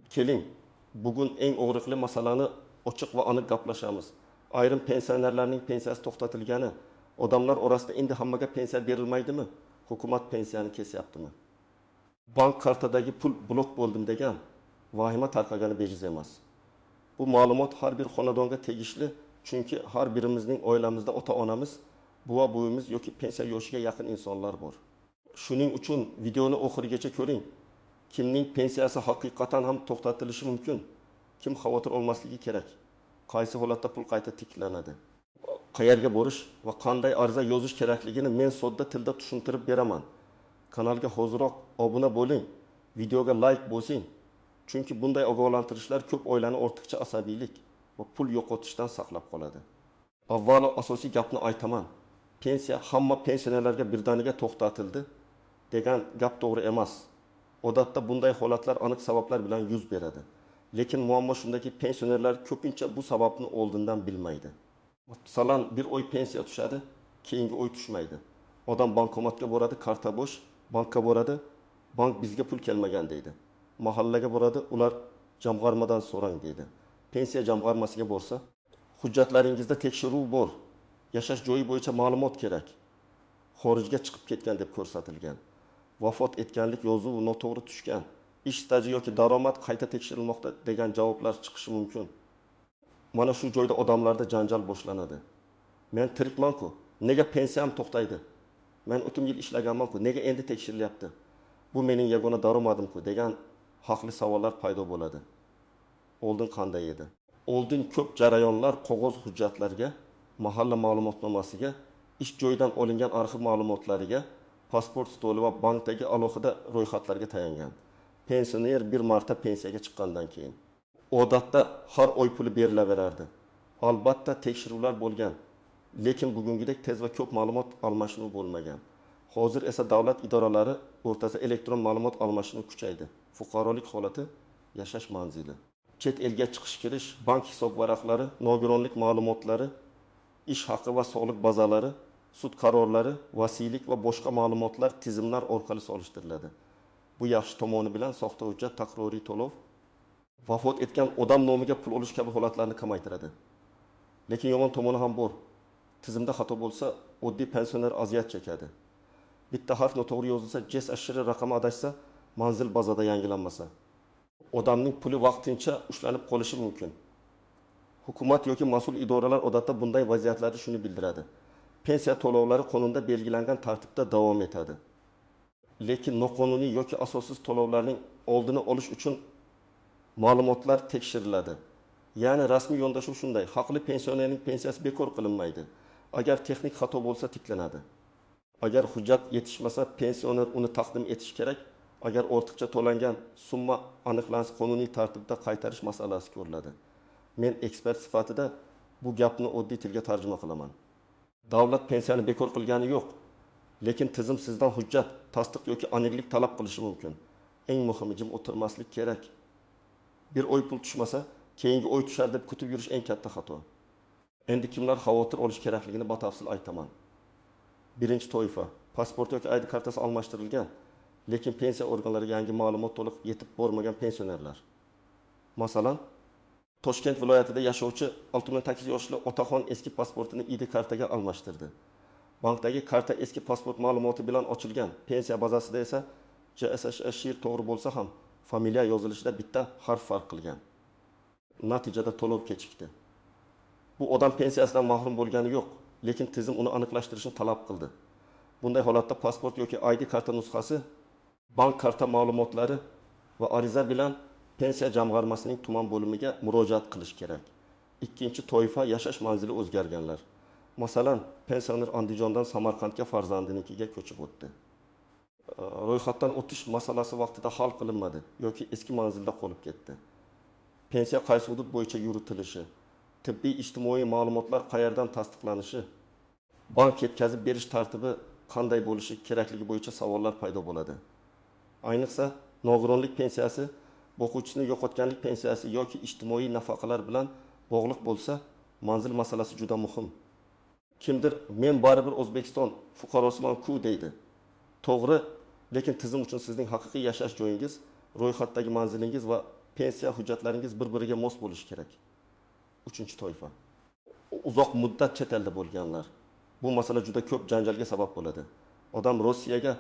Keling, bugun eng og'riqli masalani ochiq va aniq gaplashamiz. Ayrim pensionerlarning pensiyasi to'xtatilgani, odamlar orasida endi hammaga pensiya berilmaydimi? Hukumat pensiyani kesyaptimi? Bank kartadagi pul blok bo'ldim degan vahima tarqagani bejiz emas. Bu ma'lumot har bir xonadonga tegishli, chunki har birimizning oilamizda ota-onamiz, buva-buvimiz yoki pensiya yoshiga yaqin insonlar bor. Shuning uchun videoni oxirigacha ko'ring. Kimning pensiyasi haqiqatan ham to'xtatilishi mumkin? Kim xavotir olmasligi kerak? Qaysi holatda pul qayta tiklanadi? Qayerga borish va qanday ariza yozish kerakligini men sodda tilda tushuntirib beraman. Kanalga hoziroq obuna bo'ling, videoga like bosing. Chunki bunday ogohlantirishlar ko'p oilani ortiqcha asabiylik va pul yo'qotishdan saqlab qoladi. Avvalo asosiy gapni aytaman. Pensiya hamma pensionerlarga birdaniga to'xtatildi degan gap to'g'ri emas. Odatda bunday holatlar aniq sabablar bilan yuz beradi. Lekin muammo shundaki, pensionerlar ko'pincha bu sababni oldindan bilmaydi. Masalan, bir oy pensiya tushadi, keyingi oy tushmaydi. Odam bankomatga boradi, karta bo'sh, bankka boradi, bank bizga pul kelmagan deydi. Mahallaga boradi, ular jamg'armadan so'rang deydi. Pensiya jamg'armasiga borsa, hujjatlaringizda tekshiruv bor, yashash joyi bo'yicha ma'lumot kerak, xorijga chiqib ketgan deb ko'rsatilgan, vafot etganlik yozuvi noto'g'ri tushgan, ish staji yoki daromad qayta tekshirilmoqda degan javoblar chiqishi mumkin. Mana shu joyda odamlarda janjal boshlanadi. Men tirikman-ku, nega pensiyam to'xtaydi? Men o'tgan yil ishlaganman-ku, nega endi tekshirilyapti? Bu mening yagona daromadim-ku degan haqli savollar paydo bo'ladi. Oldin qanday edi? Oldin ko'p jarayonlar qog'oz hujjatlarga, mahalla ma'lumotnomasiga, ish joyidan olingan arxiv ma'lumotlariga, pasport stoli va bankdagi alohida ro'yxatlarga tayangan. Pensioner bir marta pensiyaga chiqqandan keyin odatda har oy puli berilaverardi. Albatta tekshiruvlar bo'lgan, lekin bugungidek tez va ko'p ma'lumot almashinuv bo'lmagan. Hozir esa davlat idoralari o'rtasida elektron ma'lumot almashinuv kuchaydi. Fuqarolik holati, yashash manzili, chet elga chiqish-kirish, bank hisob varaqlari, nogironlik ma'lumotlari, ish haqi va soliq bazalari, sud qarorlari, vasiylik va boshqa ma'lumotlar tizimlar orqali solishtiriladi. Bu yaxshi tomoni bilan soxta hujjat, takroriy to'lov, vafot etgan odam nomiga pul olish kabi holatlarni kamaytiradi. Lekin yomon tomoni ham bor. Tizimda xato bo'lsa, oddiy pensioner aziyat chekadi. Bitta harf noto'g'ri yozilsa, jes ashiri raqami adashsa, manzil bazada yangilanmasa, odamning puli vaqtincha ushlanib qolishi mumkin. Hukumat yoki mas'ul idoralar odatda bunday vaziyatlarda shuni bildiradi. Pensiya to'lovlari qonunda belgilangan tartibda davom etadi. Lekin noqonuniy yoki asossiz to'lovlarning oldini olish uchun ma'lumotlar tekshiriladi. Ya'ni rasmiy yondashuv shunday: haqli pensionerning pensiyasi bekor qilinmaydi. Agar texnik xato bo'lsa tiklanadi. Agar hujjat yetishmasa, pensioner uni taqdim etish kerak. Agar ortiqcha to'langan summa aniqlansa, qonuniy tartibda qaytarish masalasi ko'riladi. Men ekspert sifatida bu gapni oddiy tilga tarjima qilaman. Davlat pensiyani bekor qilgani yo'q, lekin tizim sizdan hujjat, tasdiq yoki aniqlik talab qilishi mumkin. Eng muhimi, jim o'tirmaslik kerak. Bir oy pul tushmasa, keyingi oy tushar deb kutib yurish eng katta xato. Endi kimlar xavotir olish kerakligini batafsil aytaman. Birinchi toifa, pasport yoki ID kartasi almashtirilgan, lekin pensiya organlariga yangi ma'lumot to'liq yetib bormagan pensionerlar. Masalan, Toshkent viloyatida yashovchi 68 yoshli otaxon eski pasportini ID kartaga almashtirdi. Bankdagi karta eski pasport ma'lumoti bilan ochilgan. Pensiya bazasida esa JSHSHIR to'g'ri bo'lsa ham, familiya yozilishida bitta harf farq qilgan. Natijada to'lov kechikdi. Bu odam pensiyasidan mahrum bo'lgani yo'q, lekin tizim uni aniqlashtirishni talab qildi. Bunday holatda pasport yoki ID karta nusxasi, bank karta ma'lumotlari va ariza bilan pensiya jamg'armasining tuman bo'limiga murojaat qilish kerak. Ikkinchi toifa, yashash manzili o'zgarganlar. Masalan, pensioner Andijondan Samarqandga farzandinikiga ko'chib o'tdi. Ro'yxatdan o'tish masalasi vaqtida hal qilinmadi yoki eski manzilda qolib ketdi. Pensiya qaysi hudud bo'yicha yuritilishi, tibbiy ijtimoiy ma'lumotlar qayerdan tasdiqlanishi, bank yetkazib berish tartibi qanday bo'lishi kerakligi bo'yicha savollar paydo bo'ladi. Ayniqsa, nogironlik pensiyasi, o'quvchisini yo'qotganlik pensiyasi yoki ijtimoiy nafaqalar bilan bog'liq bo'lsa, manzil masalasi juda muhim. Kimdir men baribir O'zbekiston fuqarosiman-ku deydi. To'g'ri, lekin tizim uchun sizning haqiqiy yashash joyingiz, ro'yxatdagi manzilingiz va pensiya hujjatlaringiz bir-biriga mos bo'lishi kerak. 3-toifa. Uzoq muddat chet elda bo'lganlar. Bu masala juda ko'p janjalga sabab bo'ladi. Odam Rossiyaga,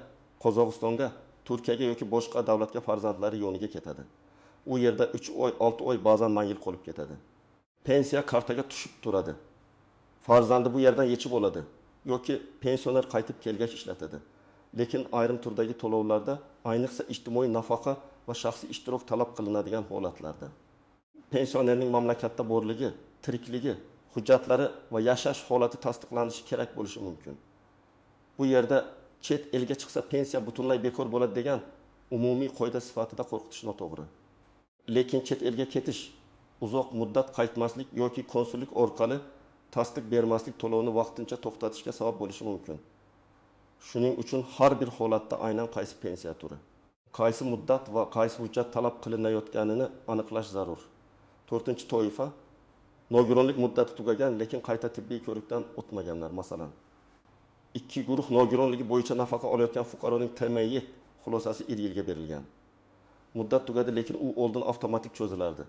Qozog'istonga, Turkiyaga yoki boshqa davlatga farzandlari yo'niga ketadi. U yerda 3 oy, 6 oy, ba'zan mangil qolib ketadi. Pensiya kartaga tushib turadi. Farzandi bu yerdan yechib oladi yoki pensioner qaytib kelgach ishlatadi. Lekin ayrim turdagi to'lovlarda, ayniqsa ijtimoiy nafaqa va shaxsiy ishtirok talab qilinadigan holatlarda pensionerning mamlakatda borligi, tirikligi, hujjatlari va yashash holati tasdiqlanishi kerak bo'lishi mumkin. Bu yerda chet elga chiqsa pensiya butunlay bekor bo'ladi degan umumiy qoida sifatida qo'rqitish noto'g'ri. Lekin chet elga ketish, uzoq muddat qaytmaslik yoki konsullik orqali tasdiq bermaslik to'lovni vaqtincha to'xtatishga sabab bo'lishi mumkin. Shuning uchun har bir holatda aynan qaysi pensiya turi, qaysi muddat va qaysi hujjat talab qilinayotganini aniqlash zarur. 4-toifa nogironlik muddati tugagan, lekin qayta tibbiy ko'rikdan o'tmaganlar, masalan. 2 guruh nogironligi bo'yicha nafaqa olayotgan fuqaroning TMI xulosasi 1 yilga berilgan. Muddat tugadi, lekin u oldin avtomatik cho'zilardi.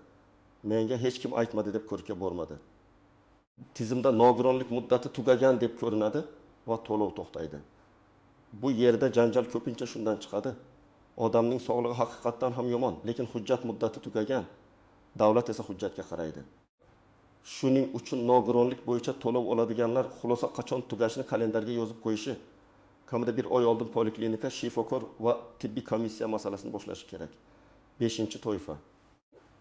Menga hech kim aytmadi deb ko'rikka bormadi. Tizimda nogironlik muddati tugagan deb ko'rinadi va to'lov to'xtaydi. Bu yerda janjal ko'pincha shundan chiqadi. Odamning sog'lig'i haqiqatdan ham yomon, lekin hujjat muddati tugagan. Davlat esa hujjatga qaraydi. Shuning uchun nogironlik bo'yicha to'lov oladiganlar xulosa qachon tugashini kalendarga yozib qo'yishi, kamida 1 oy oldin poliklinika, shifokor va tibbiy komissiya masalasini boshlashi kerak. 5-toifa.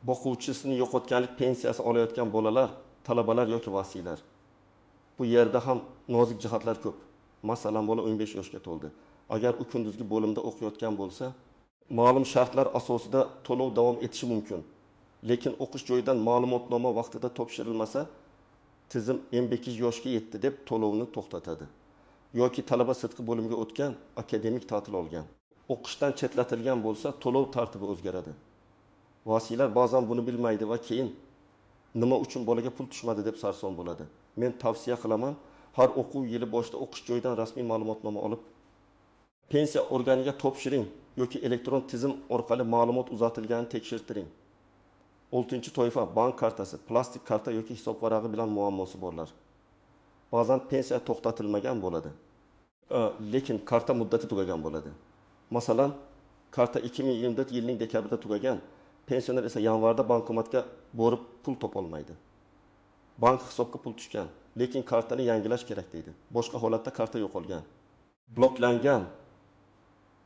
Boquvchisini yo'qotganlik pensiyasi olayotgan bolalar, talabalar yoki vasiylar. Bu yerda ham nozik jihatlar ko'p. Masalan, bola 15 yoshga to'ldi. Agar u kunduzgi bo'limda o'qiyotgan bo'lsa, ma'lum shartlar asosida to'lov davom etishi mumkin. Lekin o'qish joyidan ma'lumotnoma vaqtida topshirilmasa, tizim 15 yoshga yetdi deb to'lovni to'xtatadi. Yoki talaba sidqi bo'limiga o'tgan, akademik ta'til olgan, o'qishdan chetlatilgan bo'lsa, to'lov tartibi o'zgaradi. Vasiylar ba'zan buni bilmaydi va keyin nima uchun bolaga pul tushmadi deb sarson bo'ladi. Men tavsiya qilaman, har o'quv yili boshida o'qish joyidan rasmiy ma'lumotnoma olib, pensiya organiga topshiring yoki elektron tizim orqali ma'lumot uzatilganini tekshirtiring. 6-toifa bank kartasi, plastik karta yoki hisob varag'i bilan muammosi borlar. Ba'zan pensiya to'xtatilmagan bo'ladi. Lekin karta muddati tugagan bo'ladi. Masalan, karta 2024 yilning dekabrida tugagan, pensioner esa yanvarda bankomatga borib pul topolmaydi. Bank hisobga pul tushgan, lekin kartani yangilash kerak deydi. Boshqa holatda karta yo'qolgan, bloklangan,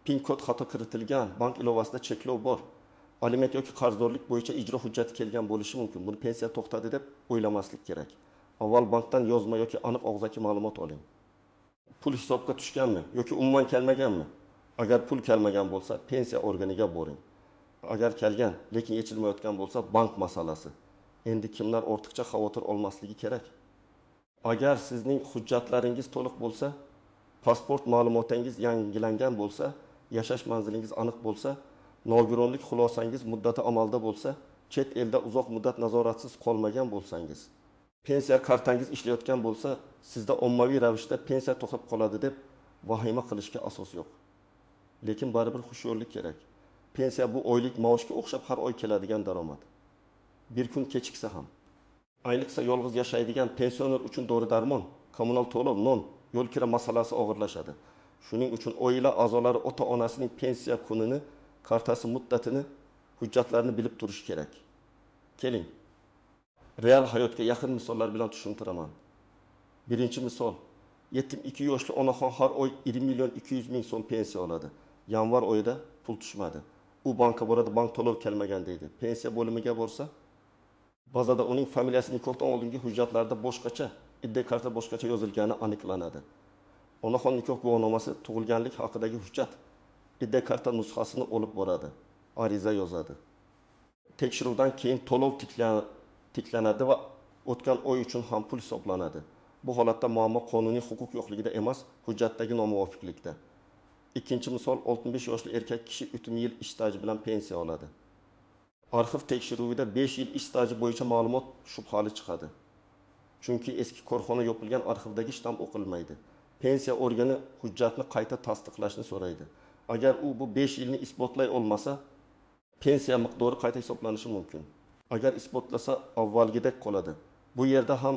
PIN kod xato kiritilgan, bank ilovasida cheklov bor. Aliment yoki qarzdorlik bo'yicha ijro hujjati kelgan bo'lishi mumkin. Buni pensiya to'xtadi deb o'ylamaslik kerak. Avval bankdan yozma yoki aniq og'zaki ma'lumot oling. Pul hisobga tushganmi yoki umuman kelmaganmi? Agar pul kelmagan bo'lsa, pensiya organiga boring. Agar kelgan, lekin yechilmayotgan bo'lsa, bank masalasi. Endi kimlar ortiqcha xavotir olmasligi kerak. Agar sizning hujjatlaringiz to'liq bo'lsa, pasport ma'lumotingiz yangilangan bo'lsa, yashash manzilingiz aniq bo'lsa, nogironlik xulosangiz muddati amalda bo'lsa, chet elda uzoq muddat nazoratsiz qolmagan bo'lsangiz, pensiya kartangiz ishlayotgan bo'lsa, sizda ommaviy ravishda pensiya to'xtab qoladi deb vahima qilishga asos yo'q. Lekin baribir xushyorlik kerak. Pensiya bu oylik maoshga o'xshab har oy keladigan daromad. Bir kun kechiksa ham. Ayniqsa yolg'iz yashaydigan pensioner uchun dori-darmon, kommunal to'lov, non, yo'l kira masalasi og'irlashadi. Shuning uchun oila a'zolari ota-onasining pensiya kunini, kartasi muddatini, hujjatlarini bilib turish kerak. Keling, real hayotga yaqin misollar bilan tushuntiraman. Birinchi misol, yetim 2 yoshli onaxon har oy 20.200.000 so'm pensiya oladi. Yanvar oyida pul tushmadi. U bankka boradi, bank to'lov kelmagan deydi. Pensiya bo'limiga borsa, bazada uning familiyasi nikohdan oldingi hujjatlarda boshqacha, iddia karta boshqacha yozilgani aniqlanadi. Onaxon nikoh guvohnomasi, tug'ilganlik haqidagi hujjat, iddia karta nusxasini olib boradi, ariza yozadi. Tekshiruvdan keyin to'lov tiklanadi va o'tgan oy uchun ham pul hisoblanadi. Bu holatda muammo qonuniy huquq yo'qligida emas, hujjatdagi nomuvofiqlikda. Ikkinchi misol, 65 yoshli erkak kishi 3 yil ish staji bilan pensiya oladi. Arxiv tekshiruvida 5 yil ish staji bo'yicha ma'lumot shubhali chiqadi. Chunki eski korxona yopilgan arxivdagi shtamp o'qilmaydi. Pensiya organi hujjatni qayta tasdiqlashni so'raydi. Agar u bu 5 yilni isbotlay olmasa, pensiya miqdori qayta hisoblanishi mumkin. Agar isbotlasa avvalgidek qoladi. Bu yerda ham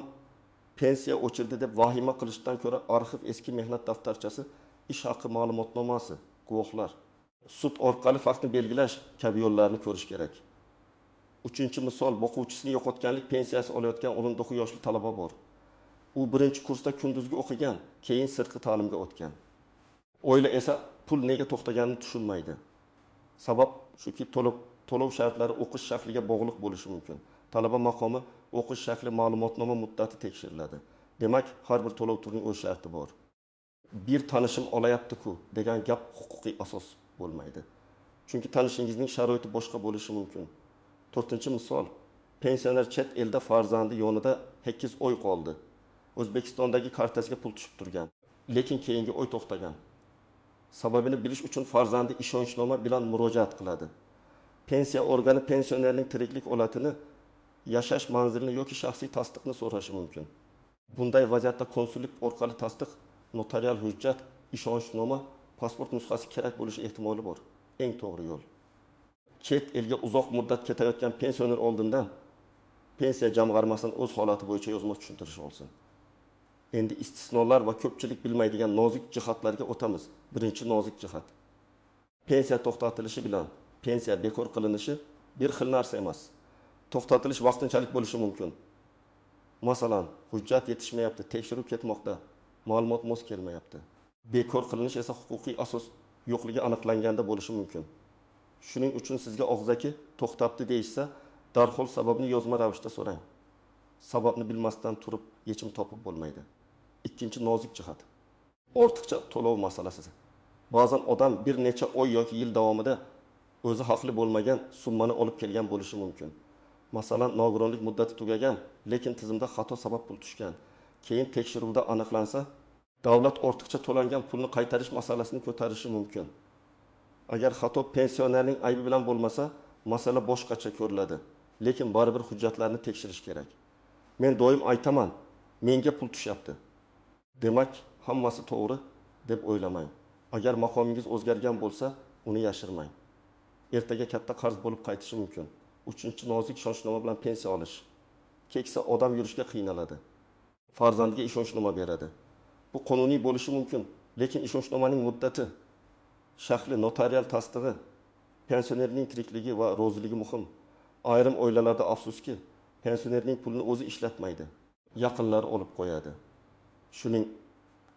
pensiya o'chirdi deb vahima qilishdan ko'ra arxiv eski mehnat daftarchasi, ish haqi ma'lumotnomasi, guvohlar, sud orqali faktni belgilash kabi yo'llarni ko'rish kerak. Uchinchi misol, o'quvchisini yo'qotganlik pensiyasi olayotgan 19 yoshli talaba bor. U birinchi kursda kunduzgi o'qigan, keyin sirtqi ta'limga o'tgan. Oila esa pul nega to'xtaganini tushunmaydi. Sabab shuki to'lov shartlari o'qish shakliga bog'liq bo'lishi mumkin. Talaba maqomi o'qish shakli ma'lumotnoma muddati tekshiriladi. Demak, har bir to'lov turining o'z sharti bor. Bir tanishim olayapti-ku degan gap huquqiy asos bo'lmaydi. Chunki tanishingizning sharoiti boshqa bo'lishi mumkin. 4-misol, pensioner chet elda farzandi yonida 8 oy qoldi. O'zbekistondagi kartasiga pul tushib turgan, lekin keyingi oy to'xtagan. Sababini bilish uchun farzandi ishonchnoma bilan murojaat qiladi. Pensiya organi pensionerning tiriklik holatini, yashash manzilini yoki shaxsiy tasdiqni so'rashi mumkin. Bunday vaziyatda konsullik orqali tasdiq, notarial hujjat, ishonchnoma, pasport nusxasi kerak bo'lishi ehtimoli bor. Eng to'g'ri yo'l. Chet elga uzoq muddat ketayotgan pensioner oldindan pensiya jamg'armasining o'z holati bo'yicha yozma tushuntirish olsin. Endi istisnolar va ko'pchilik bilmaydigan nozik jihatlarga o'tamiz. Birinchi nozik jihat. Pensiya to'xtatilishi bilan pensiya bekor qilinishi bir xil narsa emas. To'xtatilish vaqtinchalik bo'lishi mumkin. Masalan, hujjat yetishmayapti, tekshiruv ketmoqda, ma'lumot mos kelmayapti. Bekor qilinish esa huquqiy asos yo'qligi aniqlanganda bo'lishi mumkin. Shuning uchun sizga og'zaki to'xtabdi deyishsa, darhol sababni yozma ravishda so'rang. Sababni bilmasdan turib yechim topib bo'lmaydi. Ikkinchi nozik jihat. Ortiqcha to'lov masalasi. Ba'zan odam bir necha oy yoki yil davomida o'zi haqli bo'lmagan summani olib kelgan bo'lishi mumkin. Masalan, nogironlik muddati tugagan, lekin tizimda xato sabab pul tushgan. Keyin tekshiruvda aniqlansa, davlat ortiqcha to'langan pulni qaytarish masalasini ko'tarishi mumkin. Agar xato pensionerning aybi bilan bo'lmasa, masala boshqacha ko'riladi. Lekin baribir hujjatlarni tekshirish kerak. Men doim aytaman, menga pul tushyapti. Demak, hammasi to'g'ri deb o'ylamang. Agar maqomingiz o'zgargan bo'lsa, uni yashirmang. Ertaga katta qarz bo'lib qaytishi mumkin. 3-nozik ishonchnoma bilan pensiya olish. Keksa odam yurishga qiynaladi. Farzandiga ishonchnoma beradi. Bu qonuniy bo'lishi mumkin, lekin ishonchnomaning muddati, shakli, notarial tasdig'i, pensionerning tirikligi va roziligi muhim. Ayrim oilalarda afsuski, pensionerning pulini o'zi ishlatmaydi, yaqinlari olib qo'yadi. Shuning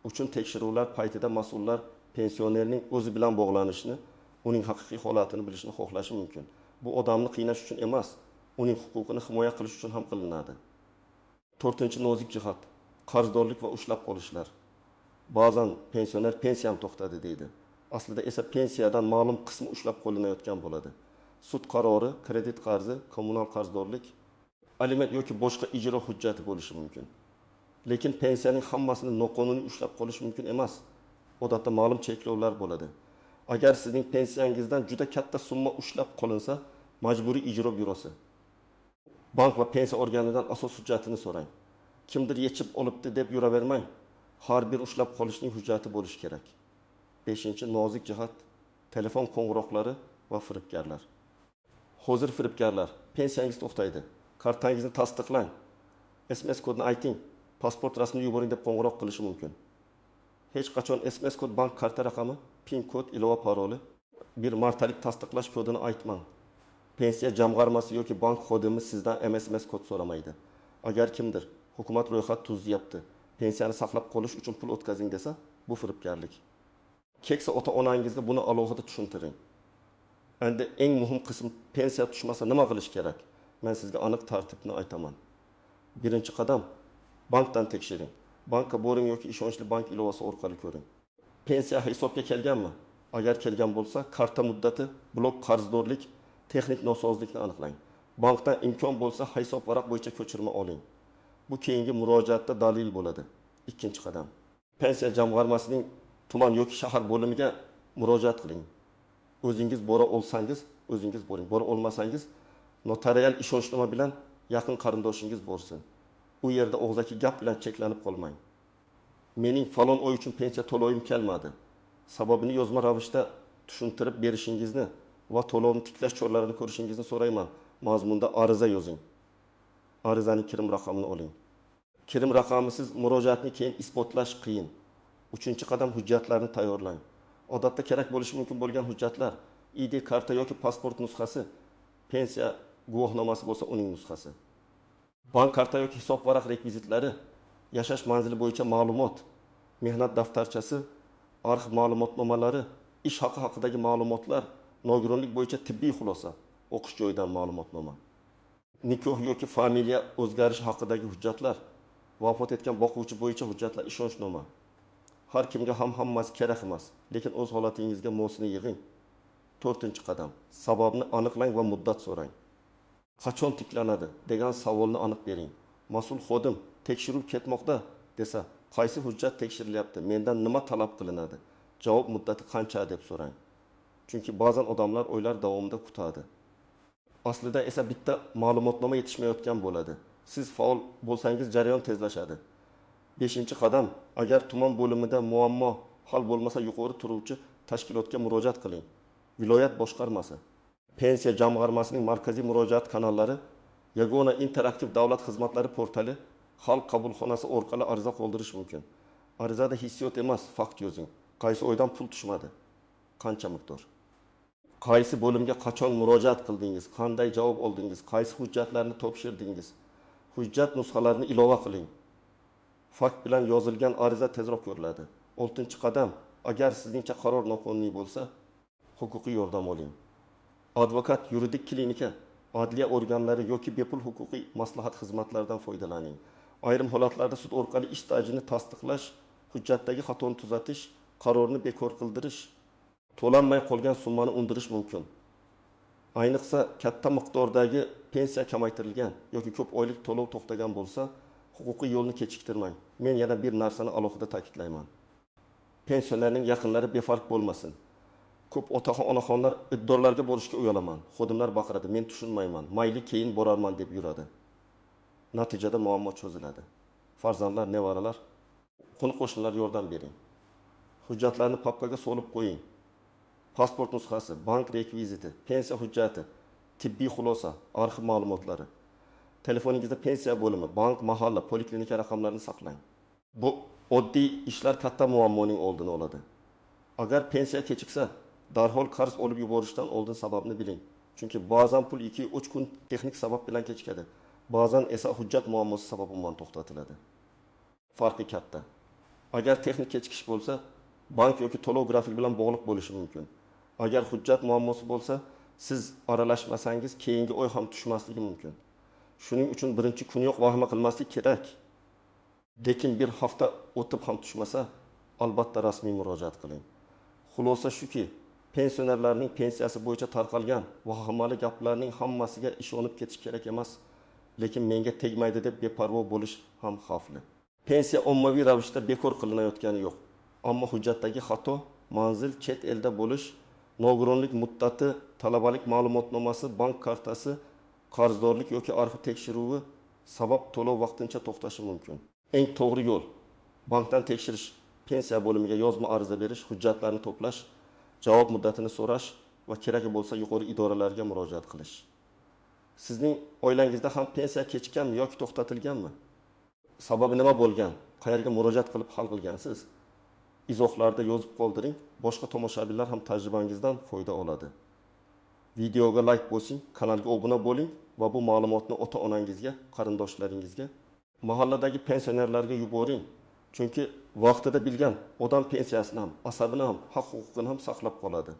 uchun tekshiruvlar paytida mas'ullar pensionerning o'zi bilan bog'lanishni, uning haqiqiy holatini bilishni xohlashi mumkin. Bu odamni qiynash uchun emas, uning huquqini himoya qilish uchun ham qilinadi. 4-nozik jihat. Qarzdorlik va ushlab qolishlar. Ba'zan pensioner pensiyam to'xtadi deydi. Aslida esa pensiyadan ma'lum qismi ushlab qo'linayotgan bo'ladi. Sud qarori, kredit qarzi, kommunal qarzdorlik, aliment yoki boshqa ijro hujjati bo'lishi mumkin. Lekin pensiyaning hammasini noqonuniy ushlab qolish mumkin emas. Odatda ma'lum cheklovlar bo'ladi. Agar sizning pensiyangizdan juda katta summa ushlab qolinsa, majburiy ijro byurosi, bank va pensiya organidan asos hujjatini so'rang. Kimdir yechib olibdi deb yuravermang. Har bir ushlab qolishning hujjati bo'lishi kerak. 5-nozik jihat, telefon qo'ng'iroqlari va firibgarlar. Hozir firibgarlar, pensiyangiz to'xtaydi. Kartangizni tasdiqlang. SMS kodini ayting. Pasport rasmini yuboring deb qo'ng'iroq qilishi mumkin. Hech qachon SMS kod, bank karta raqami, PIN kod, ilova paroli, bir martalik tasdiqlash kodini aytmang. Pensiya jamg'armasi yoki bank xodimi sizdan SMS kod so'ramaydi. Agar kimdir hukumat ro'yxat tuzyapti, pensiyani saqlab qolish uchun pul o'tkazing desa, bu firibgarlik. Keksa ota-onangizga buni alohida tushuntiring. Endi eng muhim qism, pensiya tushmasa nima qilish kerak? Men sizga aniq tartibni aytaman. Birinchi qadam, bankdan tekshiring. Bankka boring yoki ishonchli bank ilovasi orqali ko'ring. Pensiya hisobga kelganmi? Agar kelgan bo'lsa, karta muddati, blok qarzdorlik, texnik nosozlikni aniqlang. Bankdan imkon bo'lsa, hisob varaq bo'yicha ko'chirma oling. Bu keyingi murojaatda dalil bo'ladi. Ikkinchi qadam. Pensiya jamg'armasining tuman yoki shahar bo'limiga murojaat qiling. O'zingiz bora olsangiz, o'zingiz boring. Bora olmasangiz, notarial ishonchnoma bilan yaqin qarindoshingiz borsin. U yerda og'zaki gap bilan cheklanib qolmang. Mening falon oy uchun pensiya to'lovim kelmadi. Sababini yozma ravishda tushuntirib berishingizni va to'lovni tiklash choralarini ko'rishingizni so'rayman. Mazmunda ariza yozing. Arizaning kirim raqamini oling. Kirim raqamisiz murojaatni keyin isbotlash qiyin. 3-qadam hujjatlarni tayyorlang. Odatda kerak bo'lishi mumkin bo'lgan hujjatlar: ID karta yoki pasport nusxasi, pensiya guvohnomasi bo'lsa uning nusxasi, bank karta yoki hisob varaq rekvizitlari, yashash manzili bo'yicha ma'lumot, mehnat daftarchasi, arxiv ma'lumotnomalari, ish haqi haqidagi ma'lumotlar, nogironlik bo'yicha tibbiy xulosa, o'qish joyidan ma'lumotnoma, nikoh yoki familiya o'zgarishi haqidagi hujjatlar, vafot etgan boquvchi bo'yicha hujjatlar, ishonchnoma. Har kimga ham hammasi kerak emas, lekin o'z holatingizga mosini yig'ing. 4-qadam, sababni aniqlang va muddat so'rang. Qachon tiklanadi degan savolni aniq bering. Mas'ul xodim tekshiruv ketmoqda desa, qaysi hujjat tekshirilyapti, mendan nima talab qilinadi, javob muddati qancha deb so'rang. Chunki ba'zan odamlar oylar davomida kutadi. Aslida esa bitta ma'lumotnoma yetishmayotgan bo'ladi. Siz faol bo'lsangiz jarayon tezlashadi. 5-qadam, agar tuman bo'limida muammo hal bo'lmasa, yuqori turuvchi tashkilotga murojaat qiling. Viloyat boshqarmasi, pensiya jamg'armasining markaziy murojaat kanallari, yagona interaktiv davlat xizmatlari portali, xalq qabulxonasi orqali ariza qoldirish mumkin. Arizada hissiyot emas, fakt yozing. Qaysi oydan pul tushmadi? Qancha miqdor? Qaysi bo'limga qachon murojaat qildingiz? Qanday javob oldingiz? Qaysi hujjatlarni topshirdingiz? Hujjat nusxalarini ilova qiling. Fakt bilan yozilgan ariza tezroq ko'riladi. 6-qadam, agar sizningcha qaror noqonuniy bo'lsa, huquqiy yordam oling. Advokat, yuridik klinika, adliya organlari yoki bepul huquqiy maslahat xizmatlaridan foydalaning. Ayrim holatlarda sud orqali ish stajini tasdiqlash, hujjatdagi xatoni tuzatish, qarorni bekor qildirish, to'lanmay qolgan summani undirish mumkin. Ayniqsa katta miqdordagi pensiya kamaytirilgan yoki ko'p oylik to'lov to'xtagan bo'lsa, huquqiy yo'lni kechiktirmang. Men yana bir narsani alohida ta'kidlayman. Pensionerning yaqinlari befarq bo'lmasin. Ko'p otaxon onaxonlar iddorlarga borishga uyalaman. Xodimlar baqiradi, men tushunmayman, mayli keyin borarman deb yuradi. Natijada muammo cho'ziladi. Farzandlar, nevaralar, qo'ni-qo'shnilar yordam bering. Hujjatlarni papkaga solib qo'ying. Pasport nusxasi, bank rekviziti, pensiya hujjati, tibbiy xulosa, arxiv ma'lumotlari. Telefoningizda pensiya bo'limi, bank, mahalla, poliklinika raqamlarini saqlang. Bu oddiy ishlar katta muammoning oldini oladi. Agar pensiya kechiksa, darhol qarz olib yuborishdan oldin sababni biling. Chunki ba'zan pul 2-3 kun texnik sabab bilan kechikadi. Ba'zan esa hujjat muammosi sababidan to'xtatiladi. Farqi katta. Agar texnik kechikish bo'lsa, bank yoki to'lov grafik bilan bog'liq bo'lishi mumkin. Agar hujjat muammosi bo'lsa, siz aralashmasangiz keyingi oy ham tushmasligi mumkin. Shuning uchun birinchi kuniyoq vahima qilmaslik kerak. Lekin bir hafta o'tib ham tushmasa, albatta rasmiy murojaat qiling. Xulosa shuki, pensionerlarning pensiyasi bo'yicha tarqalgan vahimali gaplarning hammasiga ishonib ketish kerak emas, lekin menga tegmaydi deb beparvo bo'lish ham xavfli. Pensiya ommaviy ravishda bekor qilinayotgani yo'q. Ammo hujjatdagi xato, manzil chet elda bo'lish, nogironlik muddati, talabalik ma'lumotnomasi, bank kartasi, qarzdorlik yoki arxiv tekshiruvi sabab to'lov vaqtincha to'xtashi mumkin. Eng to'g'ri yo'l bankdan tekshirish, pensiya bo'limiga yozma ariza berish, hujjatlarni to'plash, javob muddatini so'rash va kerak bo'lsa yuqori idoralarga murojaat qilish. Sizning oilangizda ham pensiya kechikkanmi yoki to'xtatilganmi? Sababi nima bo'lgan? Qayerga murojaat qilib hal qilgansiz? Izohlarda yozib qoldiring. Boshqa tomoshabinlar ham tajribangizdan foyda oladi. Videoga like bosing, kanalga obuna bo'ling va bu ma'lumotni ota-onangizga, qarindoshlaringizga, mahalladagi pensionerlarga yuboring. Chunki vaqtida bilgan odam pensiyasini ham, asabini ham, haq-huquqini ham saqlab qoladi.